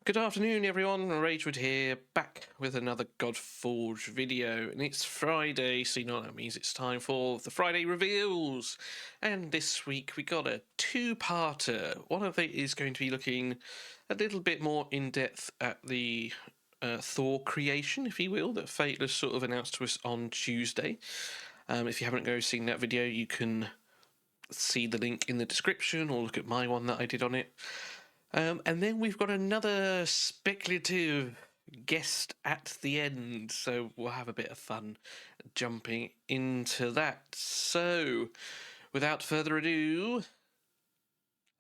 Good afternoon, everyone. Ragewood here, back with another Godforge video, and it's Friday, so you know what that means. It's time for the Friday reveals, and this week we got a two-parter. One of it is going to be looking a little bit more in depth at the Thor creation, if you will, that Fateless sort of announced to us on Tuesday. If you haven't seen that video, you can see the link in the description or look at my one that I did on it. And then we've got another speculative guest at the end, so we'll have a bit of fun jumping into that. So, without further ado,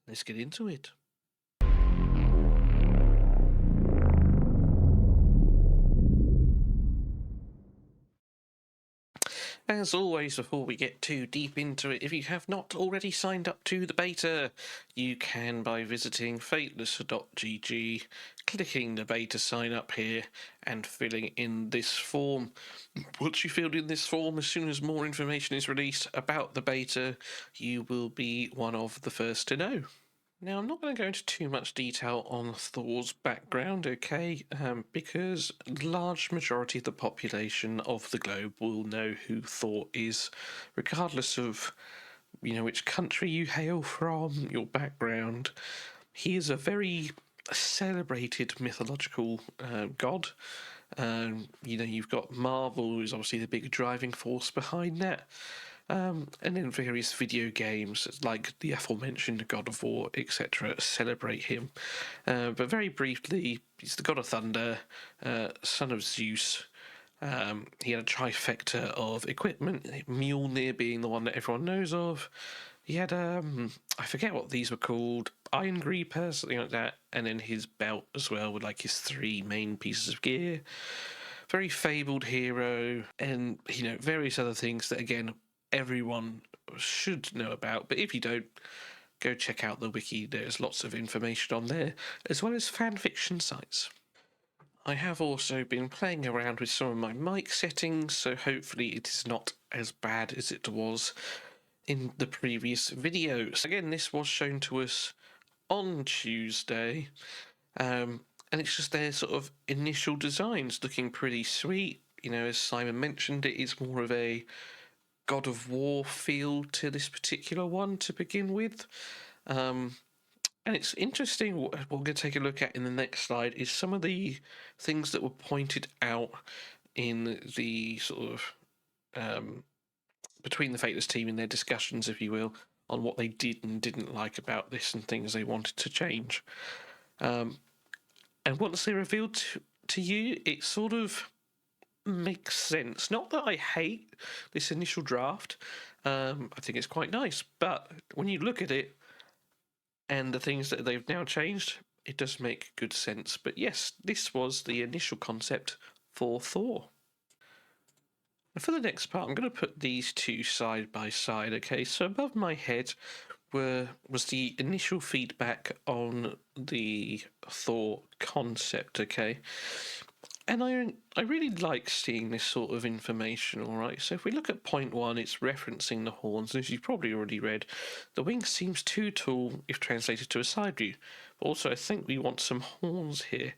let's get into it. As always, before we get too deep into it, if you have not already signed up to the beta, you can by visiting fateless.gg, clicking the beta sign up here, and filling in this form. Once you filled in this form, as soon as more information is released about the beta, you will be one of the first to know. Now, I'm not going to go into too much detail on Thor's background, okay, because the large majority of the population of the globe will know who Thor is, regardless of, which country you hail from, your background. He is a very celebrated mythological god. You've got Marvel, who's obviously the big driving force behind that. And then various video games like the aforementioned God of War, etc., celebrate him. But very briefly, he's the god of thunder, son of Zeus. He had a trifecta of equipment, Mjolnir being the one that everyone knows of. He had, I forget what these were called, Iron Reaper, something like that, and then his belt as well, with like his three main pieces of gear. Very fabled hero, and, various other things that, again, everyone should know about, but if you don't, go check out the wiki. There's lots of information on there, as well as fan fiction sites. I have also been playing around with some of my mic settings, so hopefully it is not as bad as it was in the previous videos. Again, this was shown to us on Tuesday, and it's just their sort of initial designs looking pretty sweet. As Simon mentioned, it is more of a God of War feel to this particular one to begin with. And it's interesting, what we're going to take a look at in the next slide is some of the things that were pointed out in the sort of between the Fateless team in their discussions, if you will, on what they did and didn't like about this and things they wanted to change. And once they revealed to you, it sort of makes sense. Not that I hate this initial draft. I think it's quite nice, but when you look at it and the things that they've now changed, it does make good sense. But yes, this was the initial concept for Thor. And for the next part, I'm going to put these two side by side, okay? So above my head was the initial feedback on the Thor concept, okay? And I really like seeing this sort of information, all right? So if we look at point one, it's referencing the horns. As you've probably already read, the wing seems too tall if translated to a side view. But also, I think we want some horns here.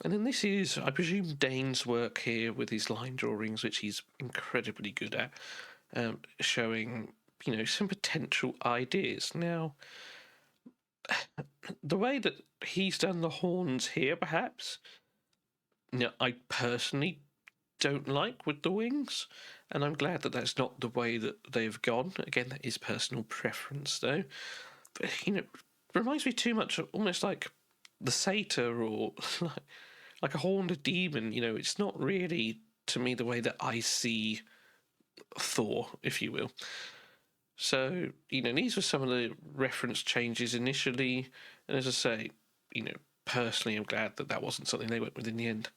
And then this is, I presume, Dane's work here with his line drawings, which he's incredibly good at, showing, some potential ideas. Now, the way that he's done the horns here, perhaps, I personally don't like with the wings, and I'm glad that that's not the way that they've gone. Again, that is personal preference, though. But, reminds me too much of almost like the satyr or like a horned demon. It's not really, to me, the way that I see Thor, if you will. So, these were some of the reference changes initially, and as I say, personally, I'm glad that that wasn't something they went with in the end.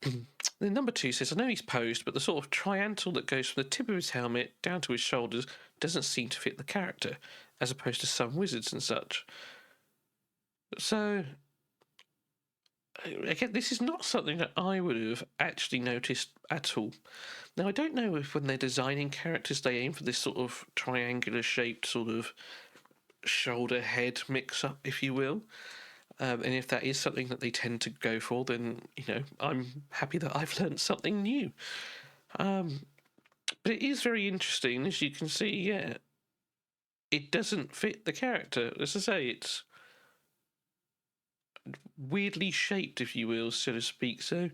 Then number two says, I know he's posed, but the sort of triangle that goes from the tip of his helmet down to his shoulders doesn't seem to fit the character, as opposed to some wizards and such. So, again, this is not something that I would have actually noticed at all. Now, I don't know if when they're designing characters they aim for this sort of triangular shaped sort of shoulder head mix up, if you will. And if that is something that they tend to go for, then, I'm happy that I've learned something new. But it is very interesting, as you can see, yeah. It doesn't fit the character. As I say, it's weirdly shaped, if you will, so to speak. So,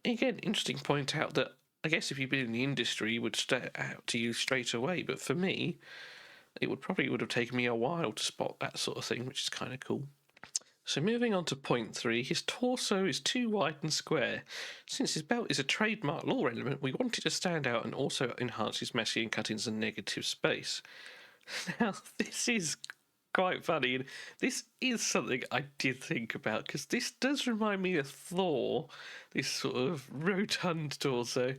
again, interesting to point out that I guess if you've been in the industry, it would stand out to you straight away. But for me, it would have taken me a while to spot that sort of thing, which is kind of cool. So moving on to point 3, his torso is too wide and square. Since his belt is a trademark lore element, we wanted to stand out and also enhance his messy and cut-ins and negative space. Now, this is quite funny, and this is something I did think about, because this does remind me of Thor, this sort of rotund torso,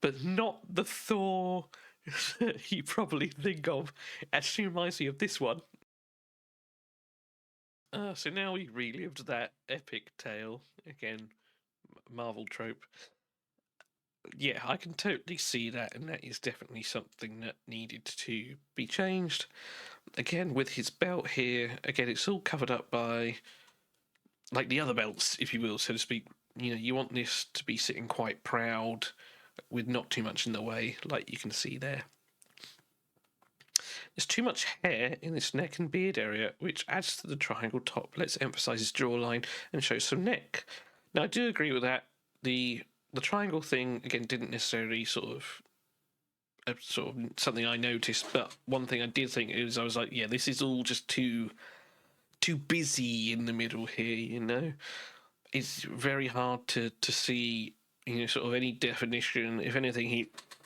but not the Thor that you probably think of. It actually reminds me of this one. So now we relived that epic tale again, Marvel trope. Yeah, I can totally see that, and that is definitely something that needed to be changed. Again, with his belt here, again, it's all covered up by, like the other belts, if you will, so to speak. You want this to be sitting quite proud, with not too much in the way, like you can see there. There's too much hair in this neck and beard area, which adds to the triangle top. Let's emphasise his jawline and show some neck. Now, I do agree with that. The triangle thing, again, didn't necessarily sort of something I noticed, but one thing I did think is I was like, yeah, this is all just too busy in the middle here. It's very hard to see, sort of any definition. If anything,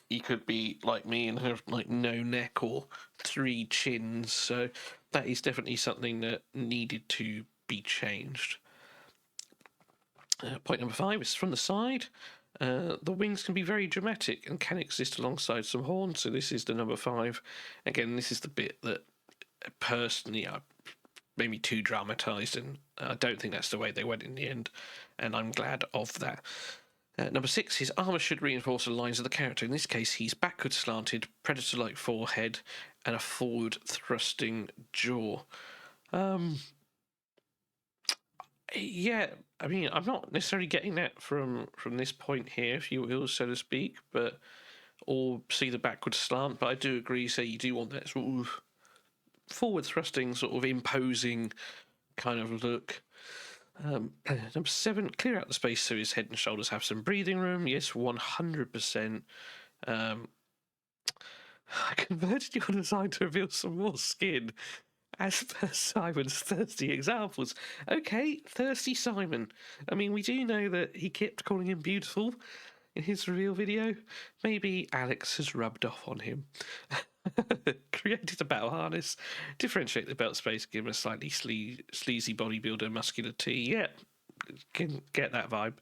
he could be like me and have like no neck or 3 chins, so that is definitely something that needed to be changed. Point number 5 is from the side. The wings can be very dramatic and can exist alongside some horns, so this is the number 5. Again, this is the bit that personally I maybe too dramatised, and I don't think that's the way they went in the end, and I'm glad of that. Number 6, his armour should reinforce the lines of the character. In this case, he's backward slanted, predator-like forehead, and a forward thrusting jaw. Yeah, I mean, I'm not necessarily getting that from this point here, if you will, so to speak, or see the backward slant, but I do agree, say you do want that sort of forward thrusting, sort of imposing kind of look. Number 7, clear out the space so his head and shoulders have some breathing room. Yes, 100%. I converted your design to reveal some more skin, as per Simon's thirsty examples. Okay, thirsty Simon. I mean, we do know that he kept calling him beautiful in his reveal video. Maybe Alex has rubbed off on him. Created a battle harness, differentiate the belt space, give him a slightly sleazy bodybuilder muscular tee. Yeah, can get that vibe.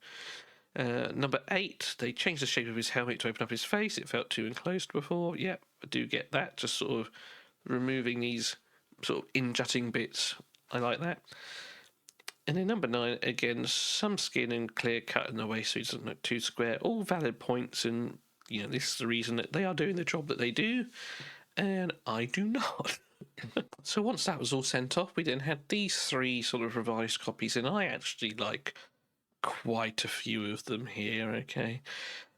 Number 8, they changed the shape of his helmet to open up his face. It felt too enclosed before. Yeah, I do get that. Just sort of removing these sort of in-jutting bits. I like that. And then number 9, again, some skin and clear cut in the waist so it doesn't look too square. All valid points, and this is the reason that they are doing the job that they do, and I do not. So once that was all sent off, we then had these 3 sort of revised copies, and I actually like quite a few of them here, okay?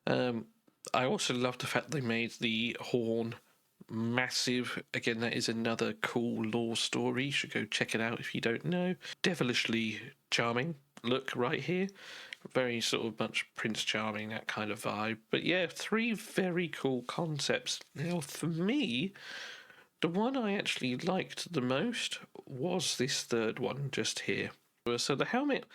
I also love the fact they made the horn massive. Again, that is another cool lore story. You should go check it out if you don't know. Devilishly charming look right here. Very sort of much Prince Charming, that kind of vibe. But yeah, 3 very cool concepts. Now, for me, the one I actually liked the most was this 3rd one just here. So the helmet,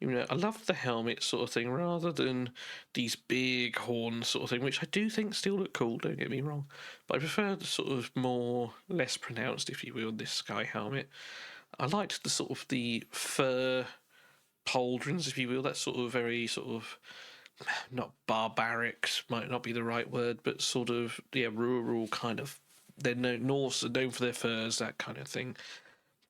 I love the helmet sort of thing rather than these big horns sort of thing, which I do think still look cool, don't get me wrong. But I prefer the sort of more, less pronounced, if you will, this sky helmet. I liked the sort of the fur pauldrons, if you will, that sort of very sort of, not barbarics, might not be the right word, but sort of, yeah, rural kind of, they're Norse are known for their furs, that kind of thing,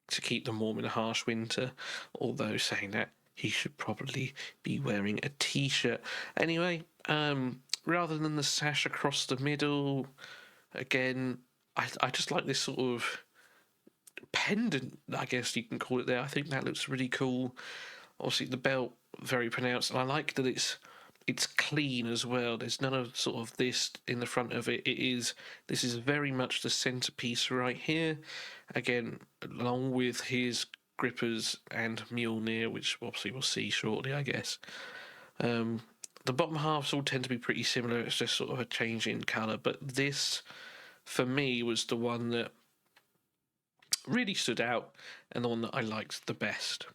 to keep them warm in a harsh winter. Although saying that, he should probably be wearing a t-shirt. Anyway, rather than the sash across the middle, again, I just like this sort of pendant, I guess you can call it there. I think that looks really cool. Obviously, the belt very pronounced, and I like that it's clean as well. There's none of sort of this in the front of it. This is very much the centerpiece right here. Again, along with his grippers and Mjolnir, which obviously we'll see shortly, I guess. The bottom halves all tend to be pretty similar. It's just sort of a change in colour, but this, for me, was the one that really stood out and the one that I liked the best.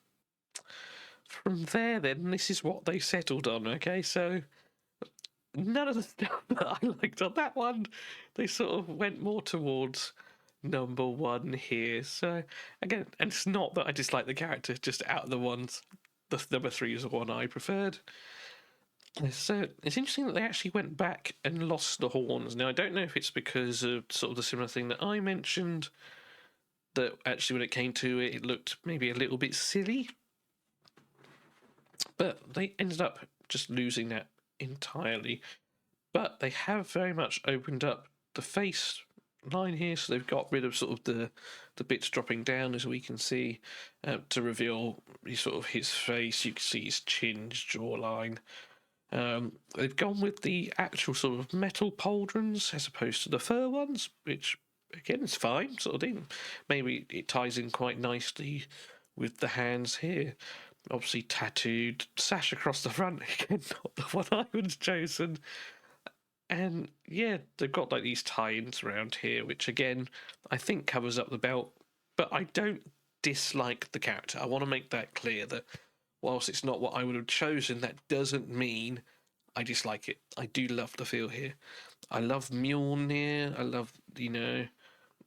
From there, then, this is what they settled on, okay? So, none of the stuff that I liked on that one, they sort of went more towards number one here. So, again, and it's not that I dislike the character, just out of the ones, the number three is the one I preferred. So, it's interesting that they actually went back and lost the horns. Now, I don't know if it's because of sort of the similar thing that I mentioned, that actually when it came to it, it looked maybe a little bit silly. But they ended up just losing that entirely. But they have very much opened up the face line here, so they've got rid of sort of the bits dropping down, as we can see, to reveal sort of his face. You can see his chin, his jawline. They've gone with the actual sort of metal pauldrons as opposed to the fur ones, which again is fine, sort of thing. Maybe it ties in quite nicely with the hands here. Obviously tattooed sash across the front, again, not the one I would have chosen. And yeah, they've got like these tie-ins around here, which again, I think covers up the belt. But I don't dislike the character. I want to make that clear that whilst it's not what I would have chosen, that doesn't mean I dislike it. I do love the feel here. I love Mjolnir. I love,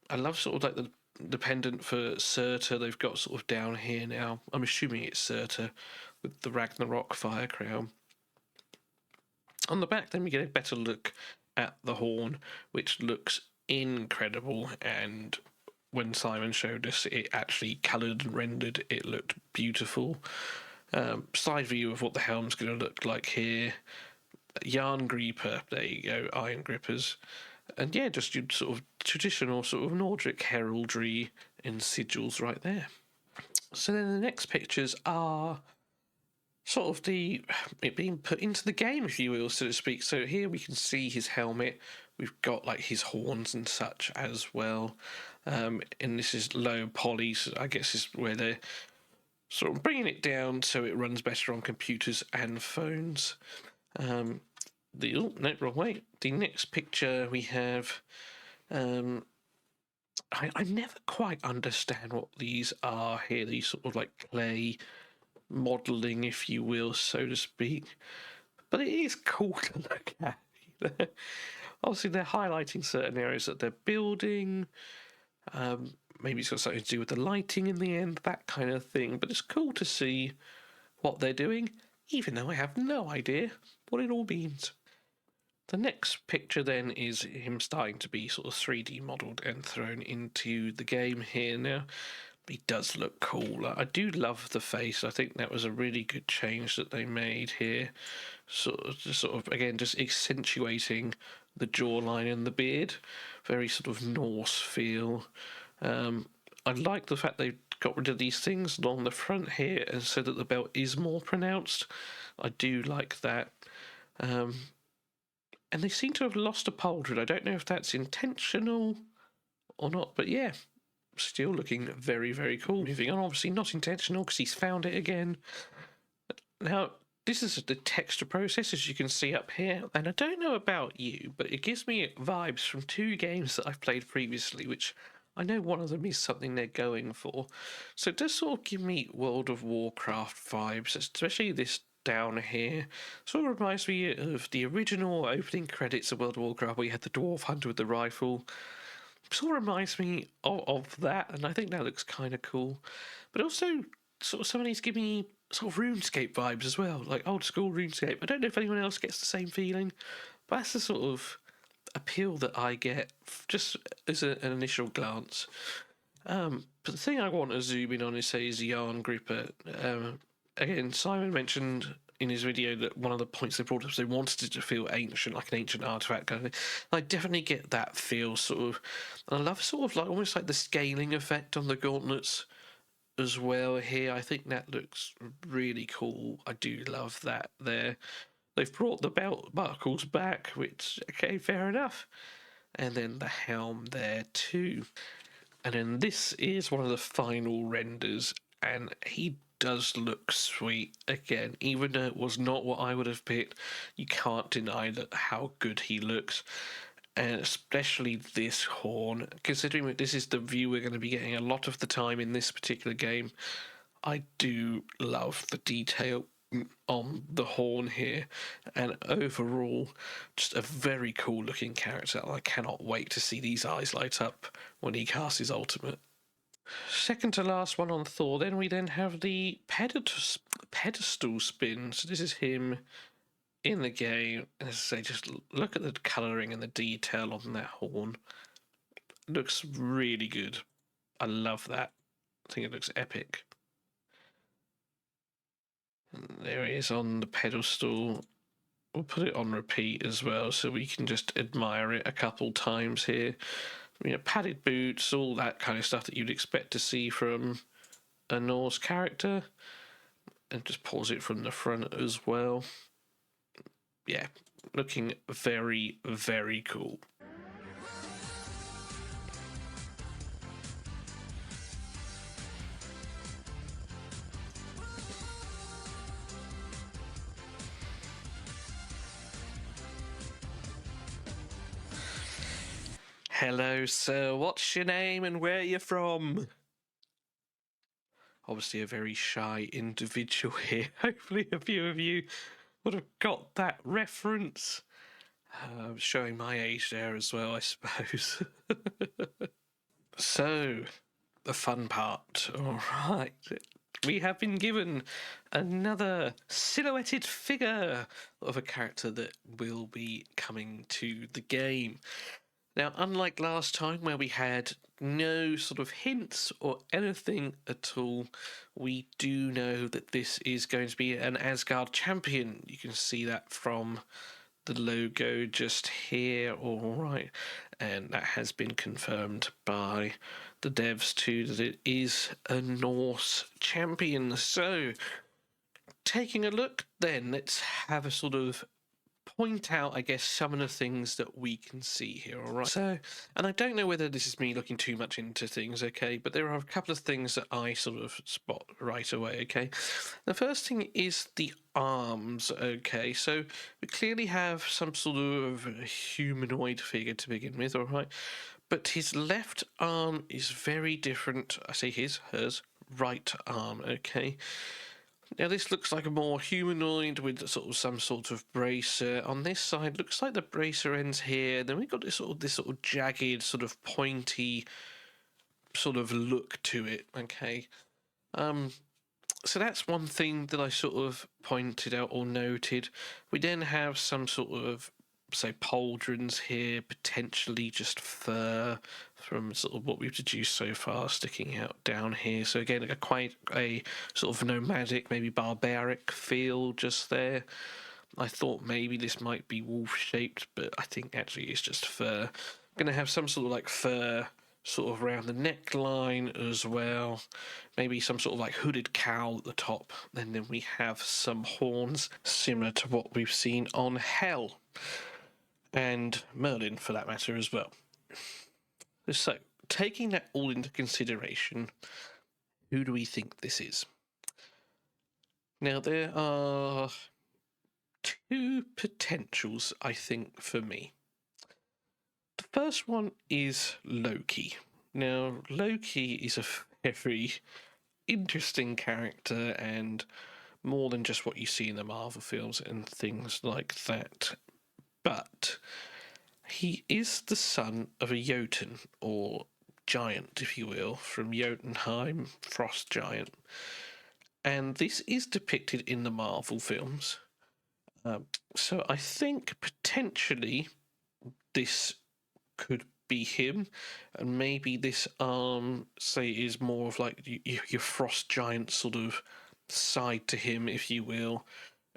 I love sort of like the pendant for Surtur they've got sort of down here now. I'm assuming it's Surtur with the Ragnarok fire crown. On the back, then we get a better look at the horn, which looks incredible. And when Simon showed us it actually coloured and rendered, it looked beautiful. Side view of what the helm's going to look like here. Yarn Grieper, there you go, iron grippers. And yeah, just your sort of traditional sort of Nordic heraldry and sigils right there. So then the next pictures are sort of it being put into the game, if you will, so to speak. So here we can see his helmet. We've got like his horns and such as well. And this is low poly, so I guess is where they're sort of bringing it down so it runs better on computers and phones. No, wrong way. The next picture we have, I never quite understand what these are here. These sort of like clay modelling, if you will, so to speak. But it is cool to look at. Obviously, they're highlighting certain areas that they're building. Maybe it's got something to do with the lighting in the end, that kind of thing. But it's cool to see what they're doing, even though I have no idea what it all means. The next picture then is him starting to be sort of 3D modelled and thrown into the game here now. He does look cool. I do love the face. I think that was a really good change that they made here. Sort of again, just accentuating the jawline and the beard. Very sort of Norse feel. I like the fact they got rid of these things along the front here and so that the belt is more pronounced. I do like that. And they seem to have lost a pauldron. I don't know if that's intentional or not, but yeah, still looking very, very cool. Moving on, obviously not intentional because he's found it again. Now, this is the texture process, as you can see up here, and I don't know about you, but it gives me vibes from two games that I've played previously, which I know one of them is something they're going for. So it does sort of give me World of Warcraft vibes, especially this down here. Sort of reminds me of the original opening credits of World of Warcraft where you had the dwarf hunter with the rifle. Sort of reminds me of that, and I think that looks kind of cool. But also, sort of some of these give me sort of RuneScape vibes as well, like old school RuneScape. I don't know if anyone else gets the same feeling, but that's the sort of appeal that I get just as an initial glance. But the thing I want to zoom in on is, say, is Yarn Gripper. Again, Simon mentioned in his video that one of the points they brought up is they wanted it to feel ancient, like an ancient artifact kind of thing. And I definitely get that feel, sort of. And I love sort of like almost like the scaling effect on the gauntlets as well here. I think that looks really cool. I do love that there. They've brought the belt buckles back, which, okay, fair enough. And then the helm there too. And then this is one of the final renders, and he does look sweet again. Even though it was not what I would have picked, you can't deny that how good he looks. And especially this horn, considering that this is the view we're going to be getting a lot of the time in this particular game, I do love the detail on the horn here, and overall just a very cool looking character. I cannot wait to see these eyes light up when he casts his ultimate. Second to last one on Thor, then we have the pedestal spin. So this is him in the game. As I say, just look at the colouring and the detail on that horn. It looks really good. I love that. I think it looks epic. And there it is on the pedestal. We'll put it on repeat as well so we can just admire it a couple times here. You know, padded boots, all that kind of stuff that you'd expect to see from a Norse character. And just pause it from the front as well. Yeah, looking very, very cool. Hello, sir. What's your name and where are you from? Obviously a very shy individual here. Hopefully a few of you would have got that reference. Showing my age there as well, I suppose. So, the fun part. All right. We have been given another silhouetted figure of a character that will be coming to the game. Now, unlike last time where we had no sort of hints or anything at all, we do know that this is going to be an Asgard champion. You can see that from the logo just here, all right, and that has been confirmed by the devs too, that it is a Norse champion. So, taking a look then, let's have a sort of point out, I guess, some of the things that we can see here, all right? So, and I don't know whether this is me looking too much into things, okay, but there are a couple of things that I sort of spot right away, okay? The first thing is the arms, okay? So we clearly have some sort of humanoid figure to begin with, all right? But his left arm is very different. I say hers, right arm, okay? Now this looks like a more humanoid with sort of some sort of bracer. On this side, looks like the bracer ends here. Then we've got this sort of jagged, sort of pointy, sort of look to it. Okay, so that's one thing that I sort of pointed out or noted. We then have some sort of, say, pauldrons here, potentially just fur from sort of what we've deduced so far sticking out down here. So again, quite a sort of nomadic, maybe barbaric feel just there. I thought maybe this might be wolf-shaped, but I think actually it's just fur. Going to have some sort of like fur sort of around the neckline as well. Maybe some sort of like hooded cowl at the top. And then we have some horns similar to what we've seen on Hel. And Merlin, for that matter, as well. So, taking that all into consideration, who do we think this is? Now, there are two potentials, I think, for me. The first one is Loki. Now, Loki is a very interesting character and more than just what you see in the Marvel films and things like that. But he is the son of a Jotun, or giant, if you will, from Jotunheim, frost giant. And this is depicted in the Marvel films. So I think potentially this could be him, and maybe this arm, say, is more of like your frost giant sort of side to him, if you will.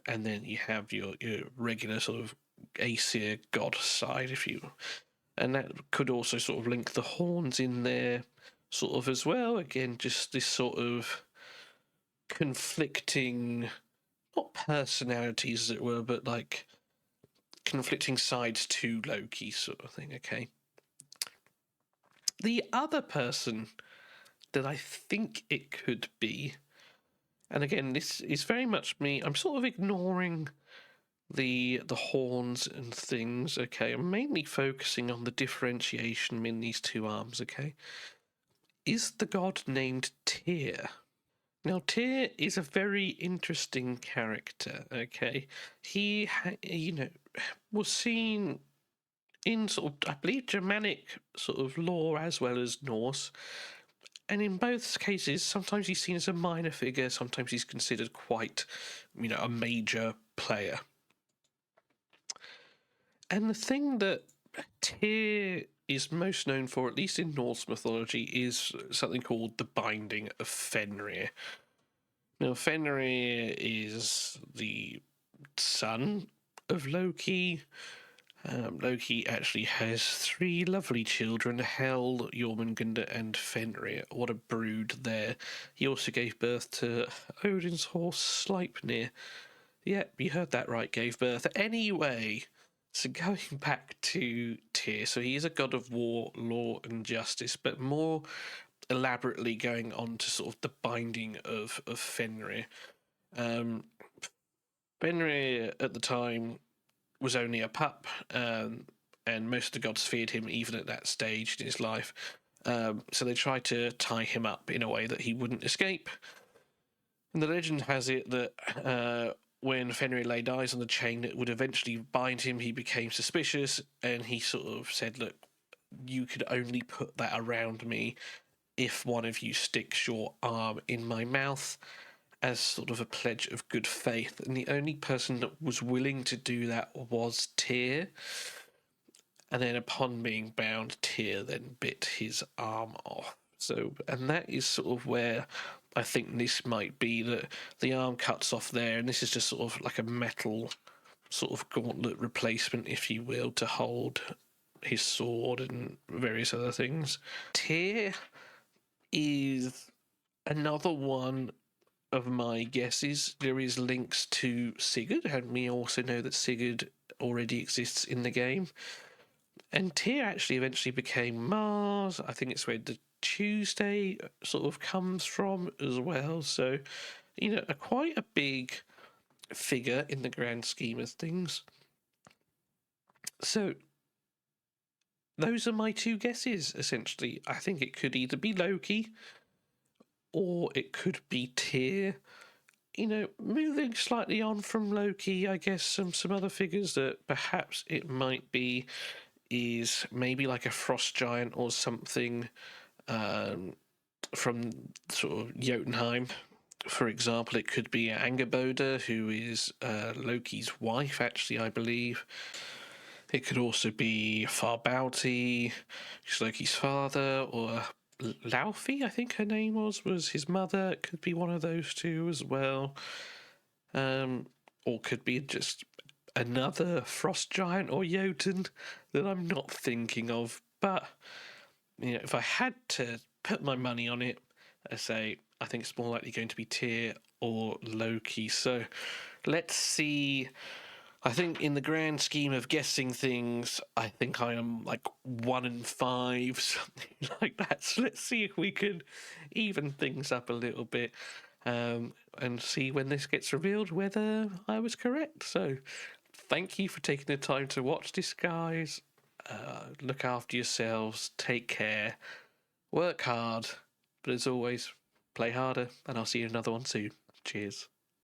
and then you have your regular sort of Aesir god side, if you, and that could also sort of link the horns in there, sort of as well. Again, just this sort of conflicting, not personalities as it were, but like conflicting sides to Loki, sort of thing. Okay. The other person that I think it could be, and again, this is very much me. I'm sort of ignoring the horns and things. Okay, I'm mainly focusing on the differentiation in these two arms. Okay, is the god named Tyr. Now, Tyr is a very interesting character. Okay, he was seen in sort of, I believe, Germanic sort of lore as well as Norse. And in both cases, sometimes he's seen as a minor figure, sometimes he's considered quite, a major player. And the thing that Tyr is most known for, at least in Norse mythology, is something called the Binding of Fenrir. Now, Fenrir is the son of Loki. Loki actually has 3 lovely children, Hel, Jormungandr, and Fenrir. What a brood there. He also gave birth to Odin's horse, Sleipnir. Yep, you heard that right, gave birth. Anyway, so going back to Tyr, so he is a god of war, law, and justice, but more elaborately going on to sort of the binding of Fenrir. Fenrir at the time was only a pup, and most of the gods feared him even at that stage in his life. So they tried to tie him up in a way that he wouldn't escape. And the legend has it that when Fenrir lay eyes on the chain that would eventually bind him, he became suspicious, and he sort of said, look, you could only put that around me if one of you sticks your arm in my mouth, as sort of a pledge of good faith. And the only person that was willing to do that was Tyr. And then upon being bound, Tyr then bit his arm off. So, and that is sort of where I think this might be, that the arm cuts off there, and this is just sort of like a metal sort of gauntlet replacement, if you will, to hold his sword and various other things. Tyr is another one of my guesses. There is links to Sigurd, and we also know that Sigurd already exists in the game. And Tyr actually eventually became Mars. I think it's where the Tuesday sort of comes from as well. So, quite a big figure in the grand scheme of things. So, those are my 2 guesses, essentially. I think it could either be Loki or it could be Tyr. Moving slightly on from Loki, I guess some other figures that perhaps it might be is maybe like a frost giant or something from sort of Jotunheim. For example, it could be Angerboda, who is Loki's wife, actually, I believe. It could also be Farbauti, who's Loki's father, or Laufey, I think her name was his mother. It could be one of those 2 as well. Or could be just another frost giant or Jotun that I'm not thinking of. But, if I had to put my money on it, I say I think it's more likely going to be Tyr or Loki. So let's see. I think in the grand scheme of guessing things, I think I am like 1 in 5, something like that. So let's see if we can even things up a little bit, and see when this gets revealed whether I was correct. So thank you for taking the time to watch this, guys. Look after yourselves, take care, work hard, but as always, play harder, and I'll see you in another one soon. Cheers.